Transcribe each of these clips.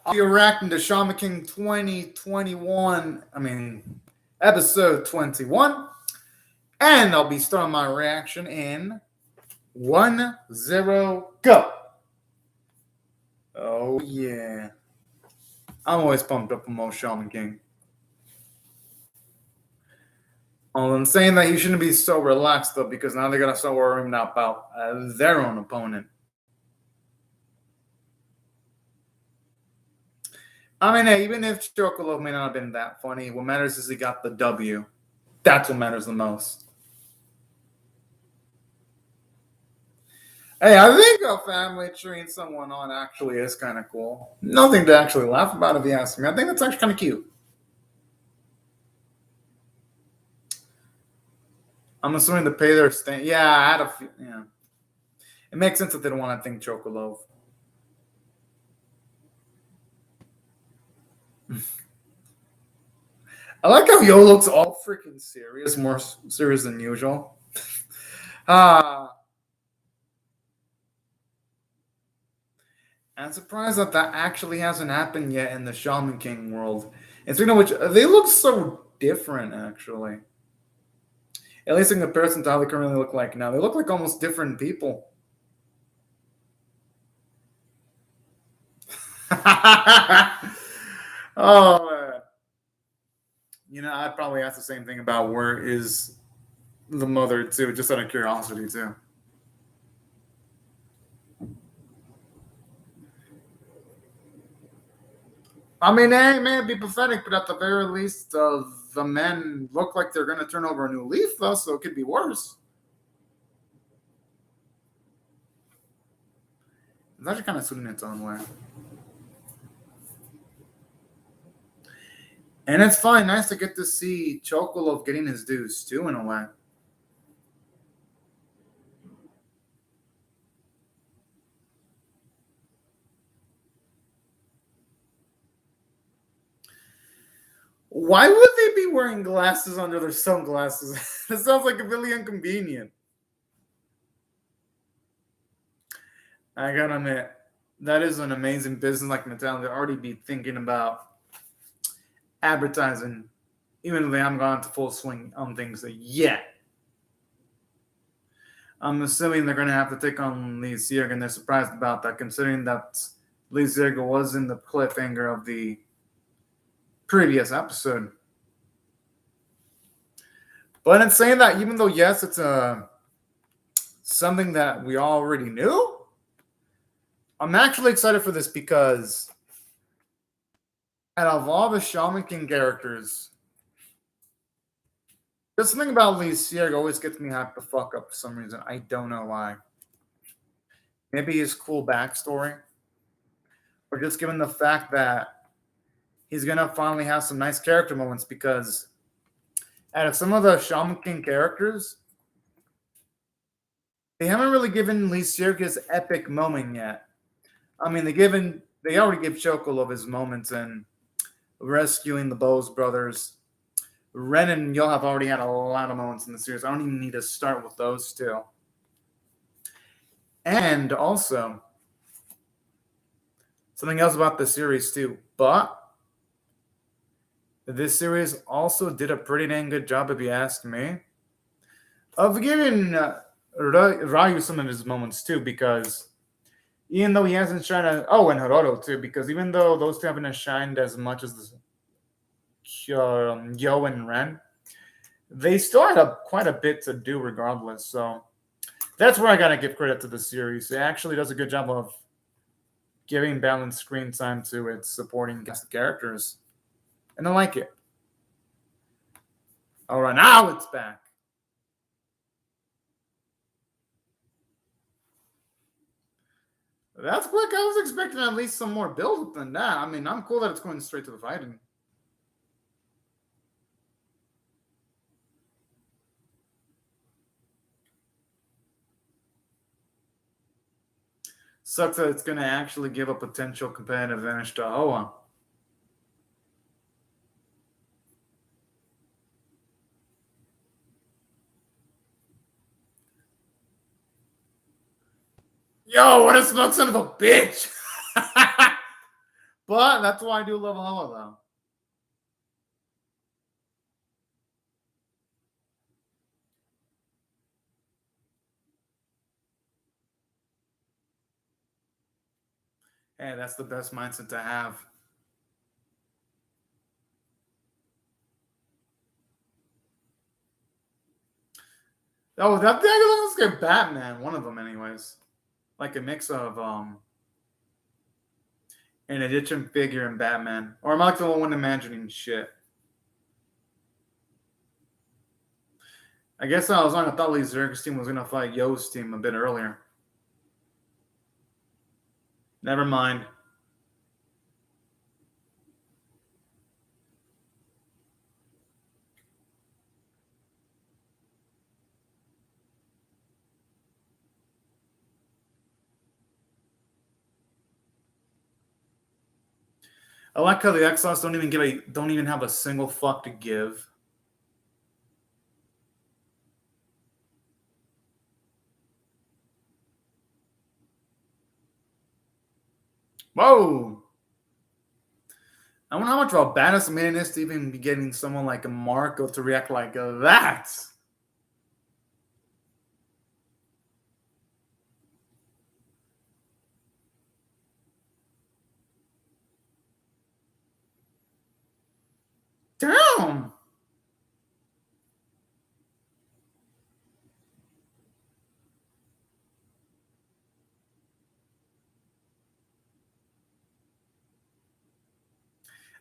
I'll be reacting to Shaman King 2021. Episode 21. And I'll be starting my reaction in 1-0 go. Oh, yeah. I'm always pumped up for most Shaman King. I'm saying that you shouldn't be so relaxed, though, because now they're going to start worrying about their own opponent. Hey, even if Chocolove may not have been that funny, what matters is he got the W. That's what matters the most. Hey, I think a family cheering someone on actually is kind of cool. Nothing to actually laugh about if you ask me. I think that's actually kind of cute. I'm assuming to pay their stand. Yeah, I had a few. Yeah. It makes sense that they don't want to think Chocolove. I like how Yo looks all freaking serious, more serious than usual. I'm surprised that actually hasn't happened yet in the Shaman King world. And speaking of which, they look so different, actually. At least in comparison to how they currently look like now. They look like almost different people. Oh, I'd probably ask the same thing about where is the mother, too, just out of curiosity, too. They may be pathetic, but at the very least, the men look like they're going to turn over a new leaf, though, so it could be worse. It's actually kind of sweet in its own way. And it's fine, nice to get to see Chocolove getting his dues, too, in a way. Why would they be wearing glasses under their sunglasses? That sounds like really inconvenient. I gotta admit, that is an amazing business like Natalia to already be thinking about advertising, even though they haven't gone to full swing on things yet. I'm assuming they're going to have to take on Lee Searg, and they're surprised about that, considering that Lee Searg was in the cliffhanger of the previous episode. But in saying that, even though, yes, it's something that we already knew, I'm actually excited for this because out of all the Shaman King characters, there's something about Lee Searg always gets me hyped the fuck up for some reason. I don't know why. Maybe his cool backstory, or just given the fact that he's gonna finally have some nice character moments, because out of some of the Shaman King characters, they haven't really given Lee Searg his epic moment yet. They already gave Chocolove his moments in rescuing the Bose brothers. Ren and Yo have already had a lot of moments in the series. I don't even need to start with those two. And also, something else about the series too, but this series also did a pretty dang good job, if you ask me, of giving Ryu some of his moments too, because even though he hasn't shined, and Hiroro too, because even though those two haven't shined as much as Yo and Ren, they still had quite a bit to do regardless. So that's where I gotta give credit to the series. It actually does a good job of giving balanced screen time to its supporting cast characters, and I like it. All right, now it's back. That's quick. I was expecting at least some more build-up than that. I'm cool that it's going straight to the fighting. Sucks that it's going to actually give a potential competitive advantage to Hoa. Yo, what a smoke son of a bitch! But that's why I do love Hello, though. Hey, that's the best mindset to have. Oh, that thing looks like Batman. One of them, anyways. Like a mix of an Egyptian figure and Batman. Or am I like the one imagining shit? I guess I was on. I thought Lee Zerg's team was gonna fight Yo's team a bit earlier. Never mind. I like how the Exiles don't even have a single fuck to give. Whoa! I wonder how much of a badass man is to even be getting someone like a Marco to react like that. Damn!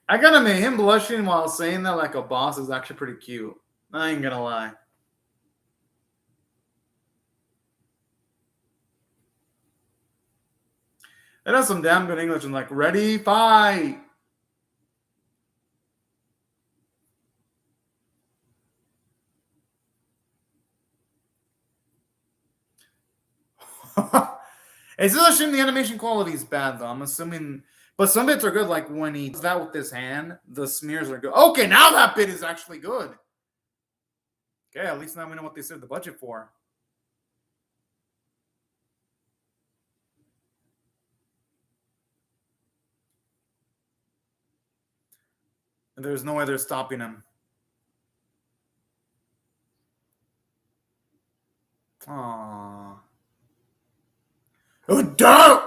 I gotta admit, him blushing while saying that like a boss is actually pretty cute. I ain't gonna lie. That has some damn good English and like, ready, fight! It's just a shame the animation quality is bad, though. I'm assuming, but some bits are good. Like when he does that with his hand, the smears are good. Okay, now that bit is actually good. Okay, at least now we know what they saved the budget for. And there's no way they're stopping him. Aww. Oh, damn!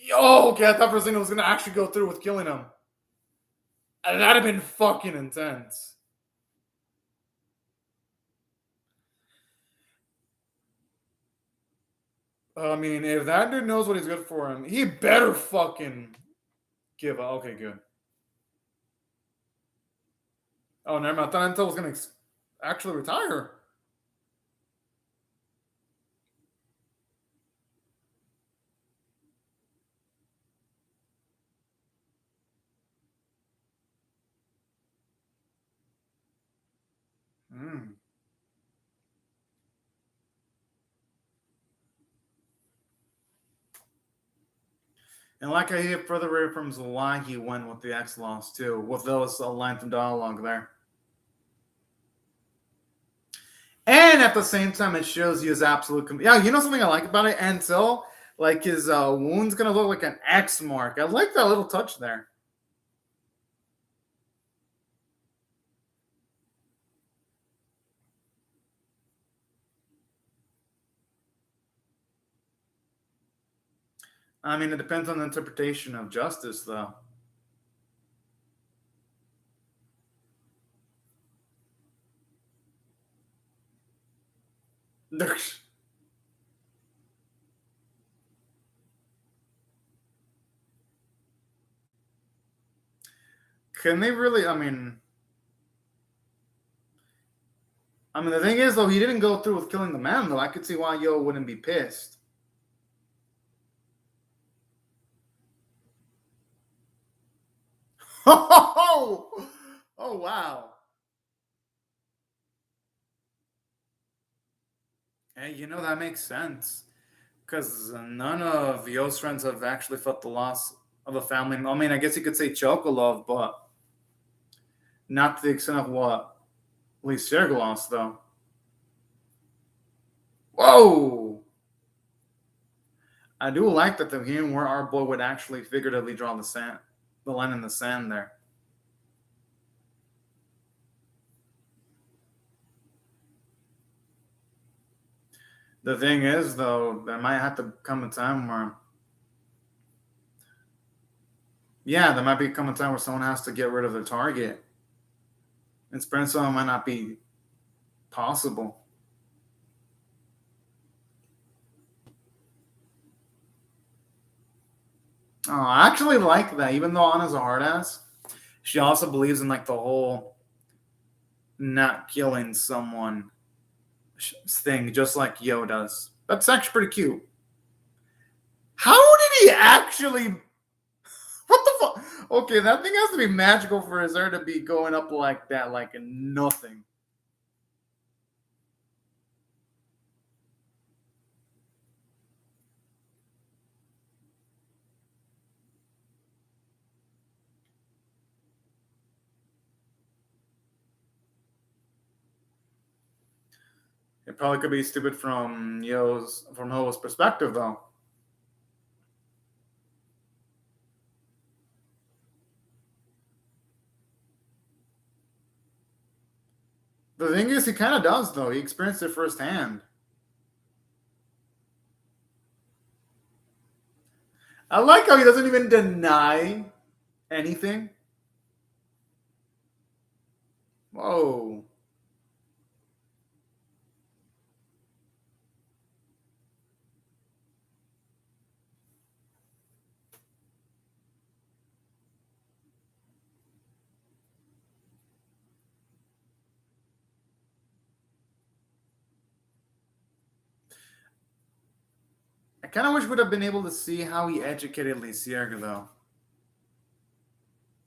Yo, okay, I thought for a second it was gonna actually go through with killing him. And that'd have been fucking intense. I mean, if that dude knows what he's good for him, he better fucking give up. Okay, good. Oh, never mind. I thought Intel was gonna actually retire. Hmm. And like I hear further reaffirms why he went with the X loss too, with those lines of dialogue there. And at the same time, it shows you his absolute. Yeah, you know something I like about it? Until like his wound's gonna look like an X mark. I like that little touch there. I mean, it depends on the interpretation of justice, though. Can they really? I mean, the thing is, though, he didn't go through with killing the man, though. I could see why Yo wouldn't be pissed. Oh, oh wow. Hey, that makes sense. Because none of Yo's friends have actually felt the loss of a family. I mean, I guess you could say Chocolove, but not to the extent of what Lee Serg lost, though. Whoa! I do like that the game where our boy would actually figuratively draw the line in the sand there. The thing is, though, there might have to come a time where, yeah, there might come a time where someone has to get rid of their target. And sprint someone might not be possible. Oh, I actually like that. Even though Anna's a hard ass, she also believes in like the whole not killing someone thing, just like Yo does. That's actually pretty cute. How did he actually? What the fuck? Okay, that thing has to be magical for his hair to be going up like that, like nothing. It probably could be stupid from Ho's perspective, though. The thing is, he kind of does, though. He experienced it firsthand. I like how he doesn't even deny anything. Whoa. I kind of wish we'd have been able to see how he educated Lysierga, though.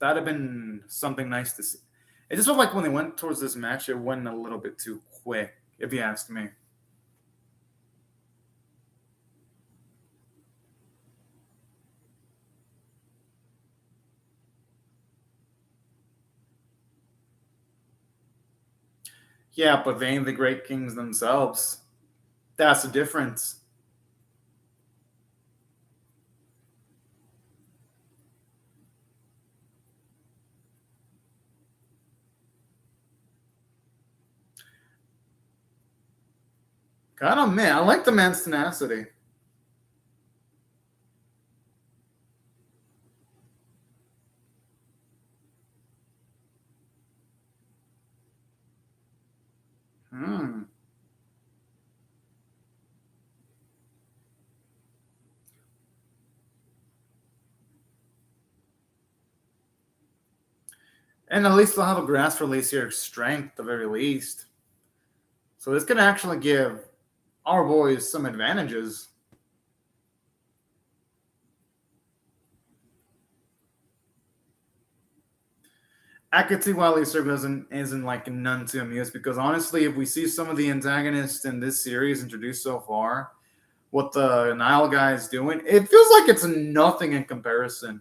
That'd have been something nice to see. It just felt like when they went towards this match, it went a little bit too quick, if you ask me. Yeah, but they ain't the great kings themselves. That's the difference. God, oh man, I like the man's tenacity. Hmm. And at least they'll have a grasp for Lacier's strength, at the very least. So this can actually give our boys some advantages. I could see why Lacer isn't like none too amused because honestly, if we see some of the antagonists in this series introduced so far, what the Nile guy is doing, it feels like it's nothing in comparison.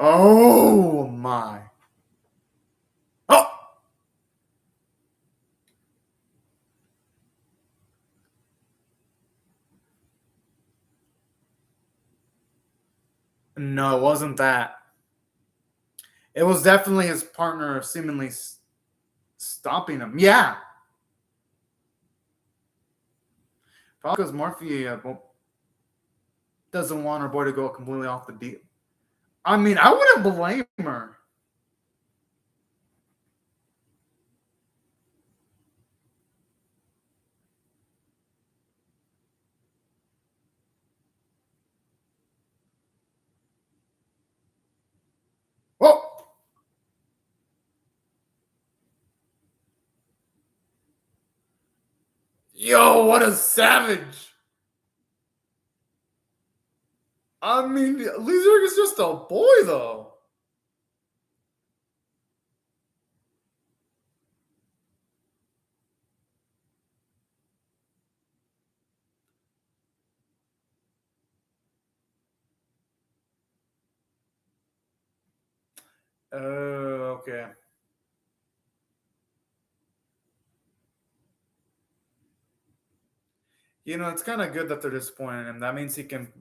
Oh my. Oh! No, it wasn't that. It was definitely his partner seemingly stopping him. Yeah. Probably because Morphe doesn't want her boy to go completely off the deal. I mean, I wouldn't blame her. Whoa! Yo, what a savage! I mean, Lizard is just a boy, though. Okay. You know, it's kind of good that they're disappointing him. That means he can.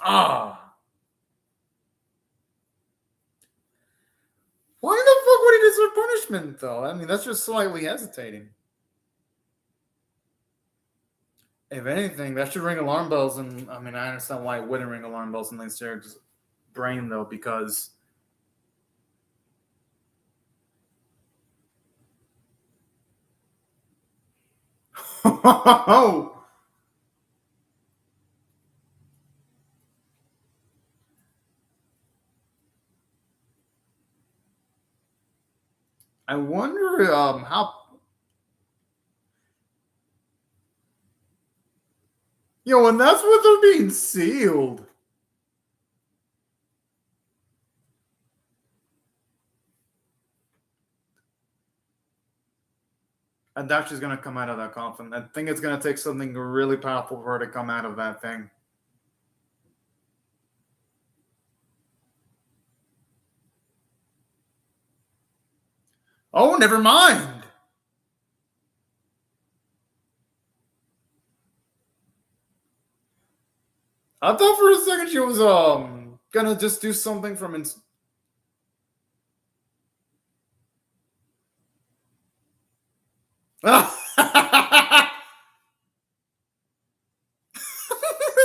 Ah! Why the fuck would he deserve punishment, though? I mean, that's just slightly hesitating. If anything, that should ring alarm bells. And I mean, I understand why it wouldn't ring alarm bells in Lyserg's brain, though, because. I wonder how. Yo, and that's what they're being sealed. And that's just gonna come out of that coffin. I think it's gonna take something really powerful for her to come out of that thing. Oh, never mind. I thought for a second she was gonna just do something from It's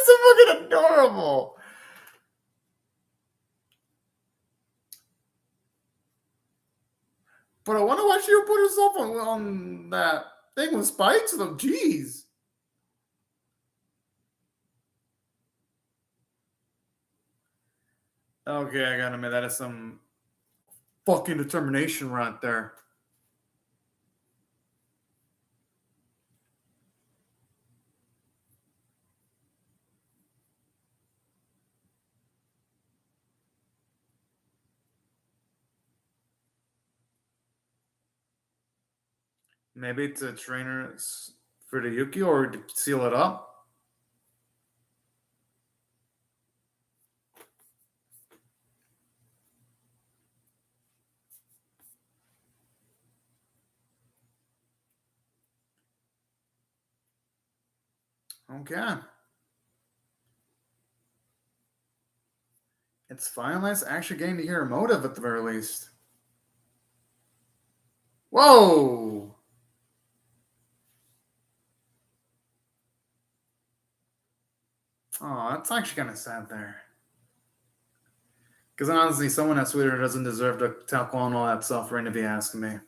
so fucking adorable. But I wonder why she would put herself on that thing with spikes though. Jeez. Okay, I gotta admit that is some fucking determination right there. Maybe to train her for the Yuki or to seal it up. Okay. It's finalized actually getting to hear her motive at the very least. Whoa! Oh, that's actually kind of sad there. Because honestly, someone as sweeter doesn't deserve to tackle on all that suffering, if you ask me.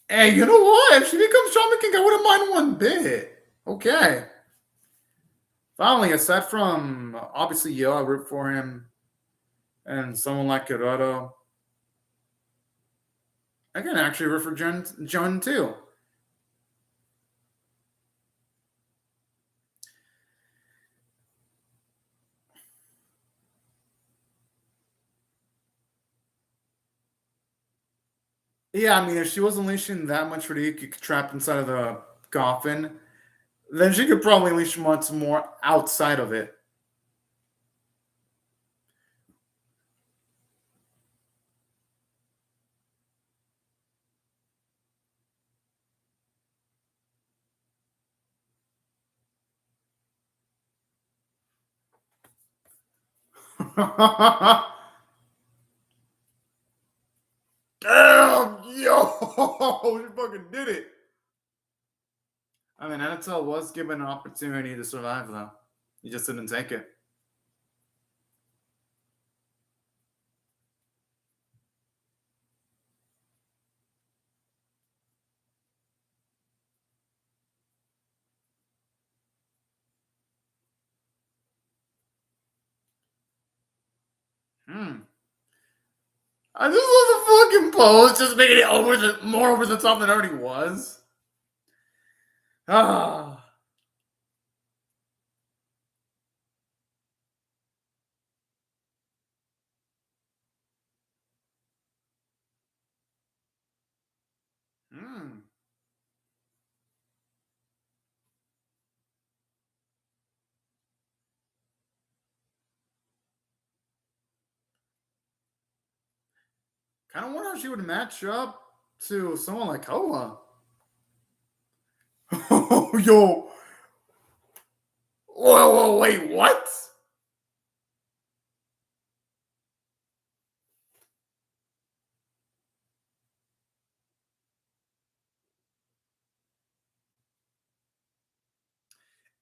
Hey, you know what? If she becomes Shaman King, I wouldn't mind one bit. Okay. Finally, aside from obviously Yo, I root for him, and someone like Kuroto, I can actually root for Jun too. Yeah, I mean, if she was unleashing that much Ryuki trapped inside of the coffin, then she could probably unleash much more outside of it. Damn, yo, she fucking did it. I mean, Anatole was given an opportunity to survive, though. He just didn't take it. Hmm. I just love the fucking pose, just making it more over the top than it already was. Ah. Hmm. Kind of wonder how she would match up to someone like Koa. Yo. Whoa, wait, what?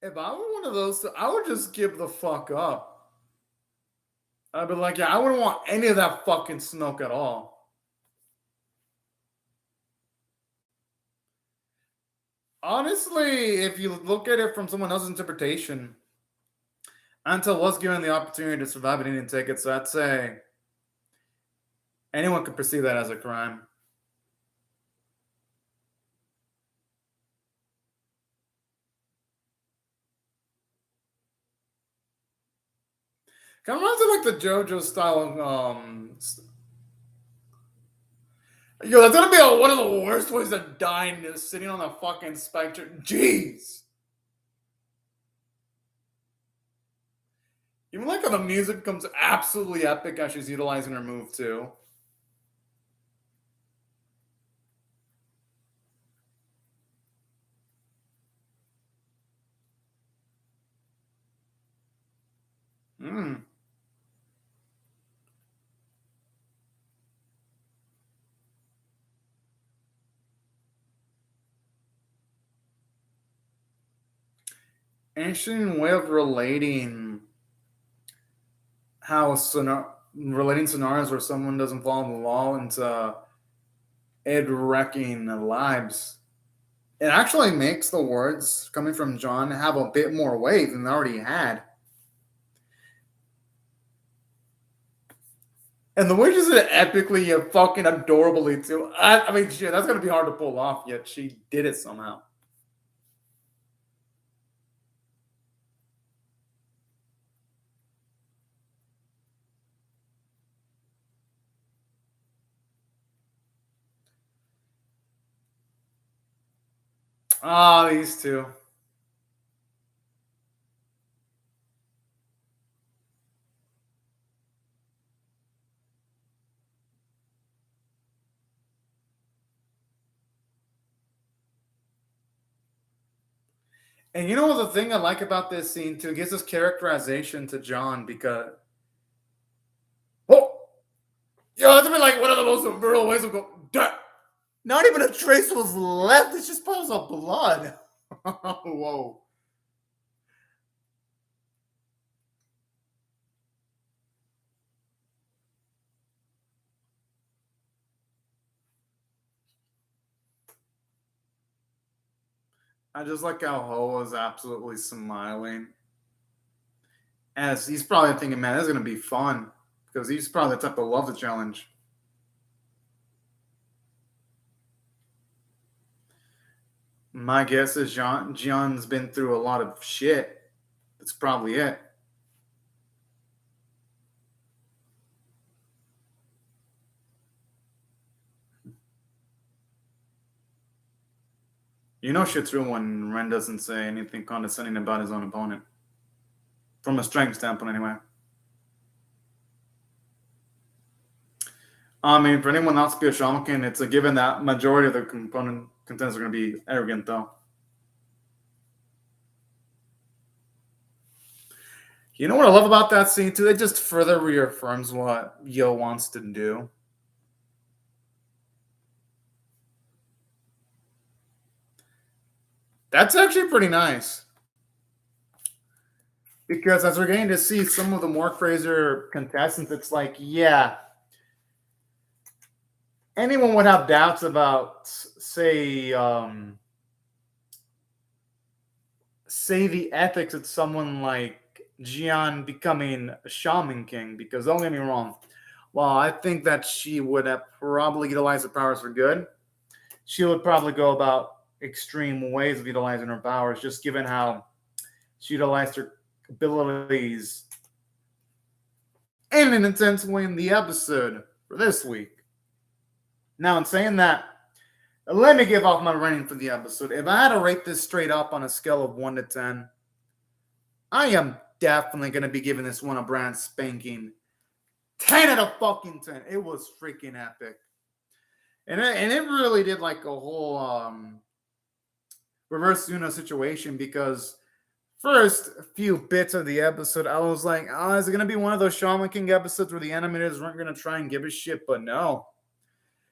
If I were one of those, I would just give the fuck up. I'd be like, yeah, I wouldn't want any of that fucking smoke at all. Honestly, if you look at it from someone else's interpretation, Antel was given the opportunity to survive and he didn't take it, so I'd say anyone could perceive that as a crime. Kind of reminds me like the JoJo style. Yo, that's gonna be one of the worst ways to die and just sitting on a fucking spectre. Jeez. Even like how the music becomes absolutely epic as she's utilizing her move too. Hmm. Interesting way of relating how relating scenarios where someone doesn't follow the law into it wrecking lives. It actually makes the words coming from John have a bit more weight than they already had. And the way she did it epically and fucking adorably too. I mean, shit, that's gonna be hard to pull off. Yet she did it somehow. Ah, these two. And you know what the thing I like about this scene too? It gives us characterization to John because oh, yo, that's been like one of the most brutal ways of go. Not even a trace was left. It's just puddles of blood. Whoa. I just like how Ho is absolutely smiling. As he's probably thinking, man, this is gonna be fun. Because he's probably the type that loves the challenge. My guess is John's been through a lot of shit. That's probably it. You know shit's real when Ren doesn't say anything condescending about his own opponent. From a strength standpoint, anyway. I mean, for anyone else to be a shaman, it's a given that majority of the component contenders are going to be arrogant, though. You know what I love about that scene, too? It just further reaffirms what Yo wants to do. That's actually pretty nice. Because as we're getting to see some of the more crazier contestants, it's like, yeah, anyone would have doubts about, say the ethics of someone like Jian becoming a shaman king. Because don't get me wrong, while I think that she would have probably utilized her powers for good, she would probably go about extreme ways of utilizing her powers, just given how she utilized her abilities in an intense way in the episode for this week. Now, in saying that, let me give off my rating for the episode. If I had to rate this straight up on a scale of 1 to 10, I am definitely going to be giving this one a brand spanking 10 out of fucking 10. It was freaking epic. And it really did like a whole reverse Uno situation because first few bits of the episode, I was like, oh, is it going to be one of those Shaman King episodes where the animators weren't going to try and give a shit? But no.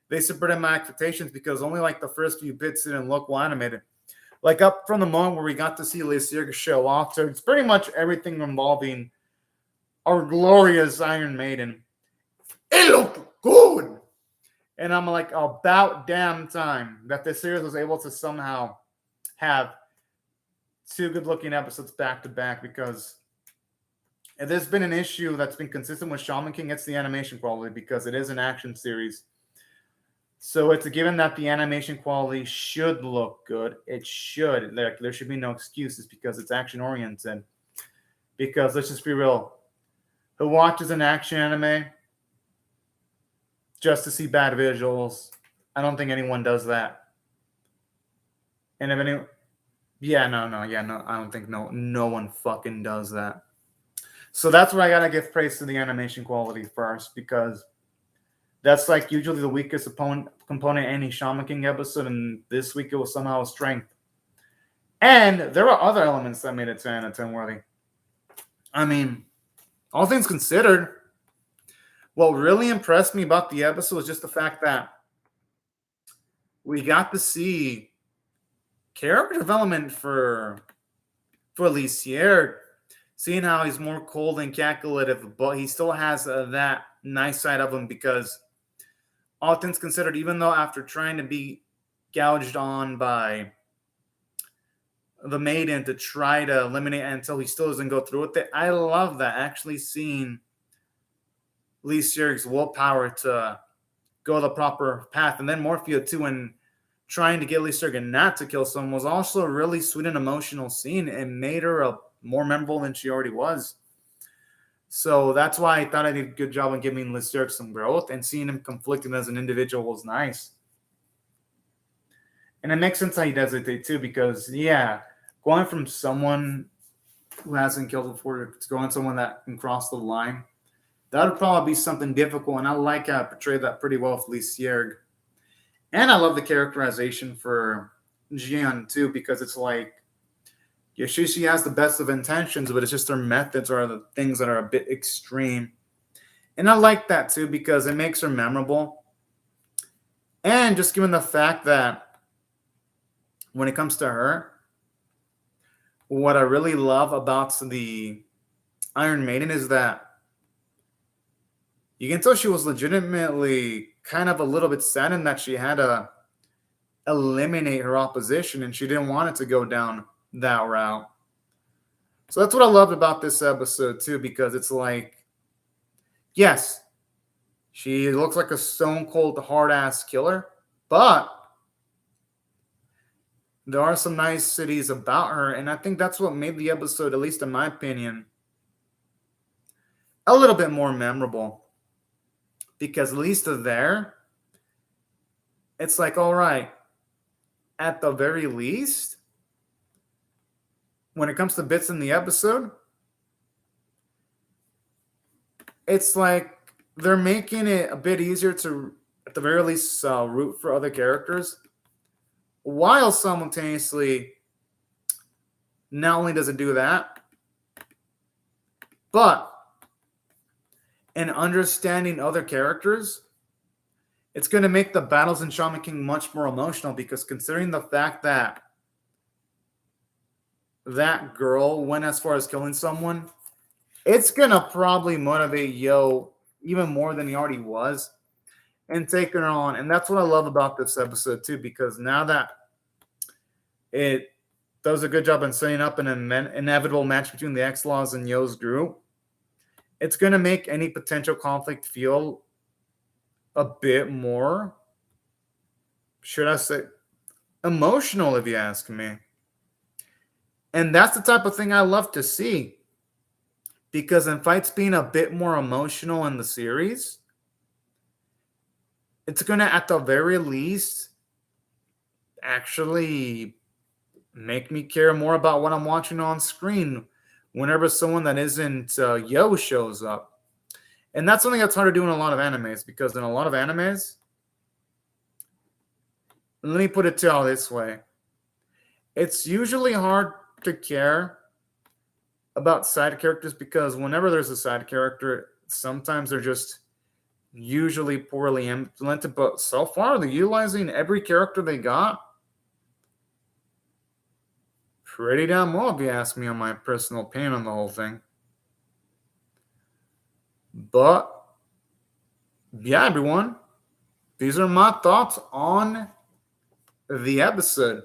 They subverted my expectations because only like the first few bits didn't look well animated. Like up from the moment where we got to see Lysier show off, so it's pretty much everything involving our glorious Iron Maiden. It looked good! And I'm like, about damn time that this series was able to somehow have two good-looking episodes back-to-back because if there's been an issue that's been consistent with Shaman King, it's the animation quality because it is an action series. So it's a given that the animation quality should look good. It should. There should be no excuses because it's action-oriented. Because let's just be real. Who watches an action anime just to see bad visuals? I don't think anyone does that. And if anyone... I don't think no one fucking does that. So that's where I gotta give praise to the animation quality first because that's like usually the weakest component in any Shaman King episode, and this week it was somehow a strength. And there were other elements that made it 10 out of 10 worthy. I mean, all things considered, what really impressed me about the episode was just the fact that we got to see character development for Lysier, seeing how he's more cold and calculative, but he still has that nice side of him because all things considered, even though after trying to be gouged on by the maiden to try to eliminate it until he still doesn't go through with it, I love that. Actually seeing Lysier's willpower to go the proper path. And then Morphea too, and trying to get Lysier not to kill someone was also a really sweet and emotional scene and made her more memorable than she already was. So that's why I thought I did a good job on giving Lysier some growth, and seeing him conflicted as an individual was nice. And it makes sense how he does it too, because going from someone who hasn't killed before to going someone that can cross the line, that would probably be something difficult. And I like how I portrayed that pretty well with Lysier. And I love the characterization for Jian too, because it's like, yeah, she has the best of intentions, but it's just her methods are the things that are a bit extreme. And I like that too, because it makes her memorable. And just given the fact that when it comes to her, what I really love about the Iron Maiden is that you can tell she was legitimately kind of a little bit saddened that she had to eliminate her opposition, and she didn't want it to go down that route. So that's what I loved about this episode too, because it's like, yes, she looks like a stone cold hard ass killer, but there are some niceties about her, and I think that's what made the episode, at least in my opinion, a little bit more memorable. Because at least there, it's like, all right, at the very least, when it comes to bits in the episode, it's like they're making it a bit easier to, at the very least, root for other characters, while simultaneously, not only does it do that, but in understanding other characters, it's going to make the battles in Shaman King much more emotional, because considering the fact that that girl went as far as killing someone, it's going to probably motivate Yo even more than he already was and take her on. And that's what I love about this episode too, because now that it does a good job in setting up an inevitable match between the X-Laws and Yo's group, it's going to make any potential conflict feel a bit more, should I say, emotional, if you ask me. And that's the type of thing I love to see. Because in fights being a bit more emotional in the series, it's going to, at the very least, actually make me care more about what I'm watching on screen whenever someone that isn't Yo shows up. And that's something that's hard to do in a lot of animes, because in a lot of animes, let me put it to you this way. It's usually hard to care about side characters, because whenever there's a side character, sometimes they're just usually poorly implemented. But so far, they're utilizing every character they got pretty damn well, if you ask me, on my personal opinion on the whole thing. But yeah, everyone, these are my thoughts on the episode.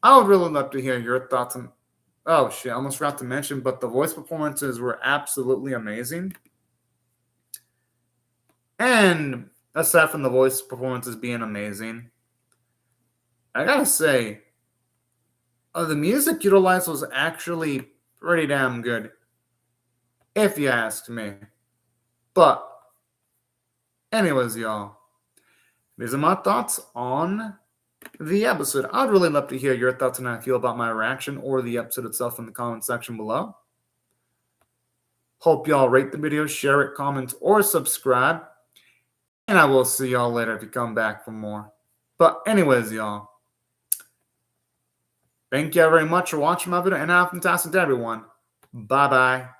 I would really love to hear your thoughts on. Oh shit, I almost forgot to mention, but the voice performances were absolutely amazing. And aside from the voice performances being amazing, I gotta say, the music utilized was actually pretty damn good, if you ask me. But, anyways, y'all, these are my thoughts on the episode. I'd really love to hear your thoughts on how I feel about my reaction or the episode itself in the comment section below. Hope y'all rate the video, share it, comment, or subscribe. And I will see y'all later if you come back for more. But anyways, y'all, thank you very much for watching my video, and have a fantastic day, everyone. Bye-bye.